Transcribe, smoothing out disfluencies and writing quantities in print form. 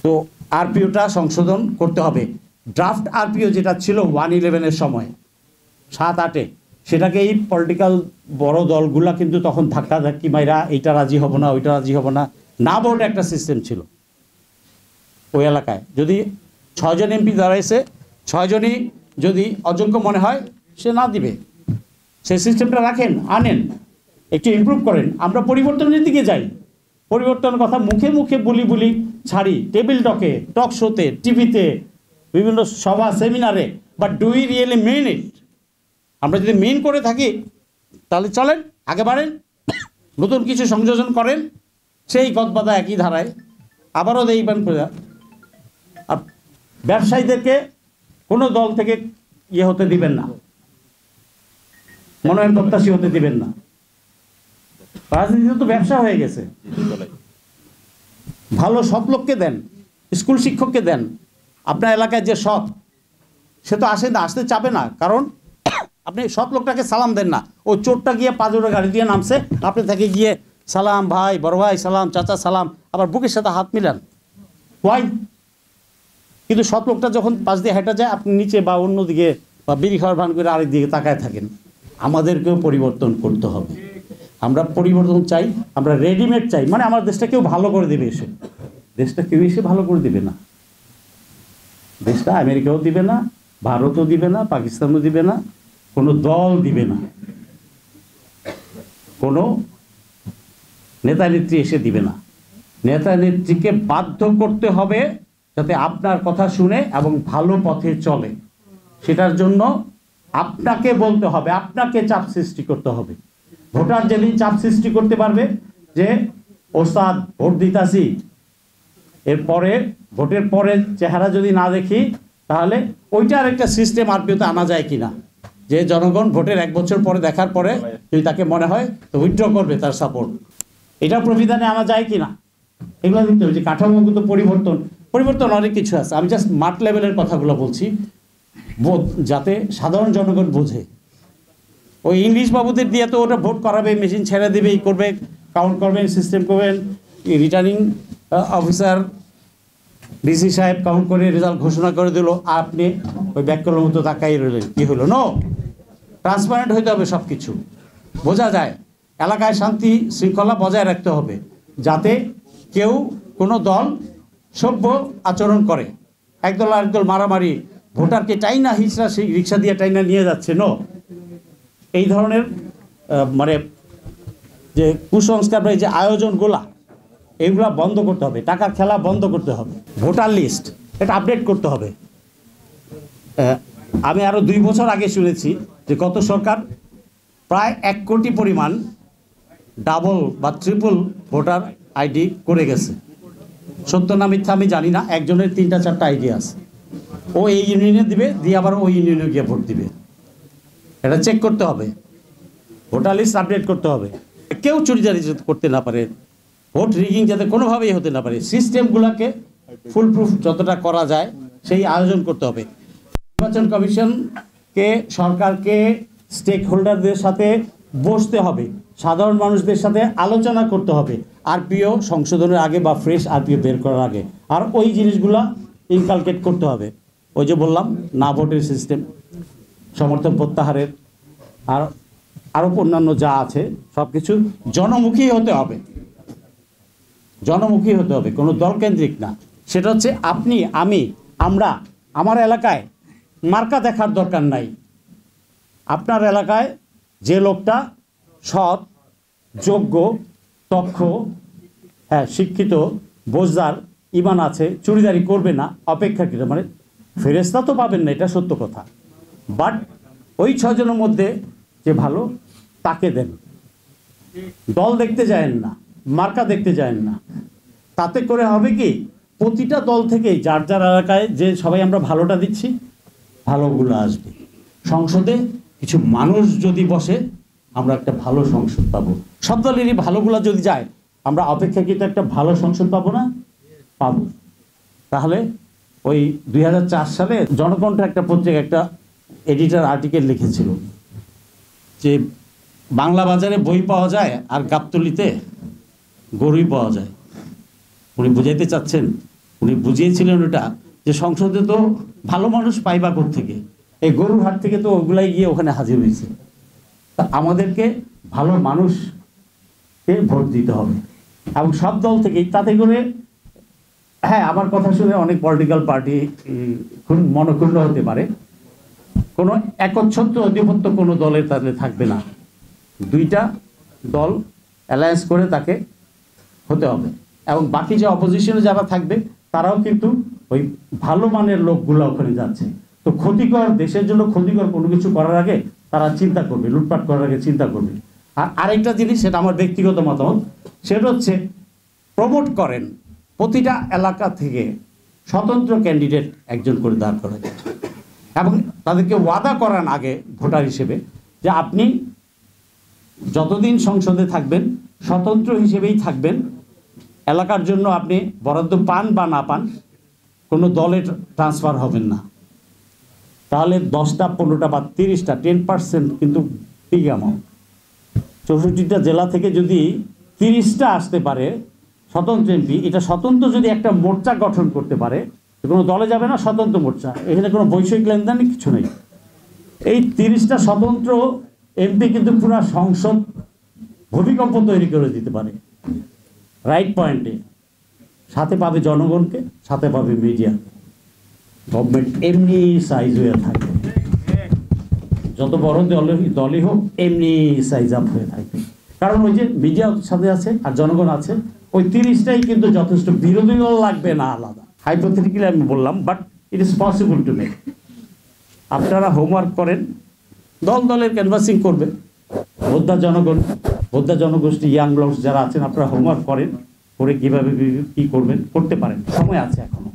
তো আরপিওটা সংশোধন করতে হবে। ড্রাফট আরপিও যেটা ছিল 111-এর সময় 7-8-এ, সেটাকে এই পলিটিক্যাল বড় দলগুলা কিন্তু তখন ধাক্কি মাইরা এইটা রাজি হব না, ওইটা রাজি হব না, না ভোট একটা সিস্টেম ছিল ওই এলাকায়। যদি 6 জন এমপি দাঁড়াইছে, 6 জনই যদি অযোগ্য মনে হয় সে না দিবে। সেই সিস্টেমটা রাখেন, আনেন, একটু ইমপ্রুভ করেন। আমরা পরিবর্তনের দিকে যাই। পরিবর্তনের কথা মুখে মুখে বলি ছাড়ি, টেবিল টকে, টক শোতে, টিভিতে, বিভিন্ন সভা সেমিনারে, but do we really mean it? আমরা যদি মেন করে থাকি তাহলে চলেন, আগে বাড়েন, নতুন কিছু সংযোজন করেন, সেই গদবাদা একই ধারায় আবারও দেখবেন। আর ব্যবসায়ীদেরকে কোনো দল থেকে হতে দিবেন না, মনোনয়ন প্রত্যাশী হতে দিবেন না। রাজনীতিতে তো ব্যবসা হয়ে গেছে। ভালো সৎ লোককে দেন, স্কুল শিক্ষককে দেন। আপনার এলাকায় যে সৎ, সে তো আসতে চাবে না, কারণ আপনি সৎ লোকটাকে সালাম দেন না। ও চোরটা গিয়ে পাঁচজোড়া গাড়ি দিয়ে নামছে, আপনি তাকে গিয়ে সালাম ভাই, বড় ভাই সালাম, চাচা সালাম, আবার বুকের সাথে হাত মিলান। ওয়াই? কিন্তু সৎ লোকটা যখন পাশ দিয়ে হেঁটে যায়, আপনি নিচে বা অন্যদিকে বা বিড়ি খাওয়ার ভান করে আরেক দিকে তাকায় থাকেন। আমাদেরকেও পরিবর্তন করতে হবে। আমরা পরিবর্তন চাই, আমরা রেডিমেড চাই। মানে আমার দেশটা কেউ ভালো করে দেবে এসে, দেশটা কেউ এসে ভালো করে দিবে না। দেশটা আমেরিকাও দিবে না, ভারতও দিবে না, পাকিস্তানও দিবে না, কোনো দল দিবে না, কোনো নেতা নেত্রী এসে দিবে না। নেতা নেত্রীকে বাধ্য করতে হবে যাতে আপনার কথা শুনে এবং ভালো পথে চলে। সেটার জন্য আপনাকে বলতে হবে, আপনাকে চাপ সৃষ্টি করতে হবে। ভোটার যেদিন চাপ সৃষ্টি করতে পারবে যে ওস্তাদ ভোট দিতাছি, এরপরে ভোটের পরে চেহারা যদি না দেখি, তাহলে ওইটার একটা সিস্টেম আরপিওতে আনা যায় কিনা, যে জনগণ ভোটের 1 বছর পরে দেখার পরে যদি তাকে মনে হয় তো উইথড্র করবে তার সাপোর্ট, এটা প্রবিধানে আনা যায় কিনা, এগুলো দেখতে হবে। যে কাঠামোগত পরিবর্তন অনেক কিছু আছে। আমি জাস্ট মাঠ লেভেলের কথাগুলো বলছি, যাতে সাধারণ জনগণ বোঝে। ওই ইংলিশ বাবুদের দিয়ে তো ওটা ভোট করাবে, মেশিন ছেড়ে দেবে, এই করবে, কাউন্ট করবেন, সিস্টেম করবেন, রিটার্নিং অফিসার ডিসি সাহেব কাউন্ট করে রেজাল্ট ঘোষণা করে দিল, আর আপনি ওই ব্যাককলের মতো তাকাই রইলেন। কী হলো? নো, ট্রান্সপারেন্ট হইতে হবে, সব কিছু বোঝা যায়। এলাকায় শান্তি শৃঙ্খলা বজায় রাখতে হবে, যাতে কেউ কোনো দল সভ্য আচরণ করে। একদল আরেকদল মারামারি, ভোটারকে টাইনা হিচড়া সেই রিক্সা দিয়ে টাইনা নিয়ে যাচ্ছে, নো। এই ধরনের মানে যে কুসংস্কার বা এই যে আয়োজনগুলা, এইগুলা বন্ধ করতে হবে। টাকার খেলা বন্ধ করতে হবে। ভোটার লিস্ট এটা আপডেট করতে হবে। আমি আরও 2 বছর আগে শুনেছি যে গত সরকার প্রায় 1 কোটি পরিমাণ ডাবল বা ট্রিপল ভোটার আইডি করে গেছে। সত্য না মিথ্যা আমি জানি না, একজনের 3টা-4টা আইডি আছে। ও এই ইউনিয়নে দিবে, দিয়ে আবার ওই ইউনিয়নে গিয়ে ভোট দিবে। এটা চেক করতে হবে, ভোটার লিস্ট আপডেট করতে হবে। কেউ চুরিচারি করতে না পারে, ভোট রিগিং যাতে কোনোভাবেই হতে না পারে, সিস্টেমগুলোকে ফুল প্রুফ যতটা করা যায় সেই আয়োজন করতে হবে। নির্বাচন কমিশনকে, সরকারকে স্টেক হোল্ডারদের সাথে বসতে হবে, সাধারণ মানুষদের সাথে আলোচনা করতে হবে আরপিও সংশোধনের আগে বা ফ্রেশ আরপিও বের করার আগে। আর ওই জিনিসগুলো ইনকালকেট করতে হবে। ওই যে বললাম না ভোটের সিস্টেম, সমর্থন প্রত্যাহারের, আর আরও অন্যান্য যা আছে সব কিছু জনমুখী হতে হবে, জনমুখী হতে হবে, কোনো দলকেন্দ্রিক না। সেটা হচ্ছে আপনি, আমি, আমরা। আমার এলাকায় মার্কা দেখার দরকার নাই। আপনার এলাকায় যে লোকটা সৎ, যোগ্য, দক্ষ, হ্যাঁ শিক্ষিত, বোঝদার, ইমান আছে, চুরিদারি করবে না, অপেক্ষাকৃত, মানে ফেরেশতা তো পাবেন না, এটা সত্য কথা, বাট ওই 6 জনের মধ্যে যে ভালো তাকে দেন। দল দেখতে যায়েন না, মার্কা দেখতে যায়েন না। তাতে করে হবে কি, প্রতিটা দল থেকেই যার যার এলাকায় যে সবাই আমরা ভালোটা দিচ্ছি, ভালোগুলো আসবে। সংসদে কিছু মানুষ যদি বসে, আমরা একটা ভালো সংসদ পাবো। সব দলেরই ভালোগুলো যদি যায়, আমরা অপেক্ষাকৃত একটা ভালো সংসদ পাবো না? পাবো। তাহলে ওই 2004 সালে জনকণ্ঠ একটা পত্রিকা একটা এডিটর আর্টিকেল লিখেছিল যে বাংলা বাজারে বই পাওয়া যায় আর গাবতলিতে গরুই পাওয়া যায়। উনি বুঝাইতে চাচ্ছেন উনি বুঝিয়েছিলেন ওটা যে সংসদে তো ভালো মানুষ পাইবা থেকে এই গরুর হাট থেকে তো ওগুলাই গিয়ে ওখানে হাজির হয়েছে। তা আমাদেরকে ভালো মানুষকে ভোট দিতে হবে এবং সব দল থেকেই, তাতে করে হ্যাঁ আমার কথা শুনে অনেক পলিটিক্যাল পার্টি মনক্ষুণ্ণ হতে পারে, কোনো একচ্ছত্র আধিপত্য কোনো দলের তাহলে থাকবে না, দুইটা দল অ্যালায়েন্স করে তাকে হতে হবে এবং বাকি যে অপোজিশনে যারা থাকবে তারাও কিন্তু ওই ভালো মানের লোকগুলো ওখানে যাচ্ছে। তো ক্ষতিকর, দেশের জন্য ক্ষতিকর কোনো কিছু করার আগে তারা চিন্তা করবে, লুটপাট করার আগে চিন্তা করবে। আর আরেকটা জিনিস, সেটা আমার ব্যক্তিগত মতামত, সেটা হচ্ছে প্রমোট করেন প্রতিটা এলাকা থেকে স্বতন্ত্র ক্যান্ডিডেট একজন করে দাঁড় করা যায় এবং তাদেরকে ওয়াদা করান আগে ভোটার হিসেবে যে আপনি যতদিন সংসদে থাকবেন স্বতন্ত্র হিসেবেই থাকবেন, এলাকার জন্য আপনি বরাদ্দ পান বা না পান কোনো দলে ট্রান্সফার হবেন না। তাহলে 10টা 15টা বা 30টা 10% কিন্তু ঠিক অ্যামাউন্ট, 64টা জেলা থেকে যদি 30টা আসতে পারে স্বতন্ত্র এমপি, এটা স্বতন্ত্র যদি একটা মোর্চা গঠন করতে পারে, কোনো দলে যাবে না, স্বতন্ত্র মোর্চা, এখানে কোনো বৈষয়িক লেনদেন কিছু নেই। এই 30টা স্বতন্ত্র এমপি কিন্তু পুরো সংসদ ভূমিকম্প তৈরি করে দিতে পারে রাইট পয়েন্টে, সাথে পাবে জনগণকে, সাথে পাবে মিডিয়া। গভর্নমেন্ট এমনি সাইজ হয়ে থাকবে, যত বড় দলই হোক এমনি সাইজ আপ হয়ে থাকবে, কারণ ওই যে মিডিয়া সাথে আছে আর জনগণ আছে, ওই 30টাই কিন্তু যথেষ্ট, বিরোধী দল লাগবে না আলাদা। হাইপোথেটিক্যালি আমি বললাম, but it is possible to make. আপনারা হোমওয়ার্ক করেন, দলের ক্যানভাসিং করবে, বোদ্ধা জনগণ, বোদ্ধা জনগোষ্ঠী, ইয়াং ব্লকস যারা আছেন, আপনারা হোমওয়ার্ক করেন, করে কীভাবে কী করবেন করতে পারেন, সময় আছে এখনো।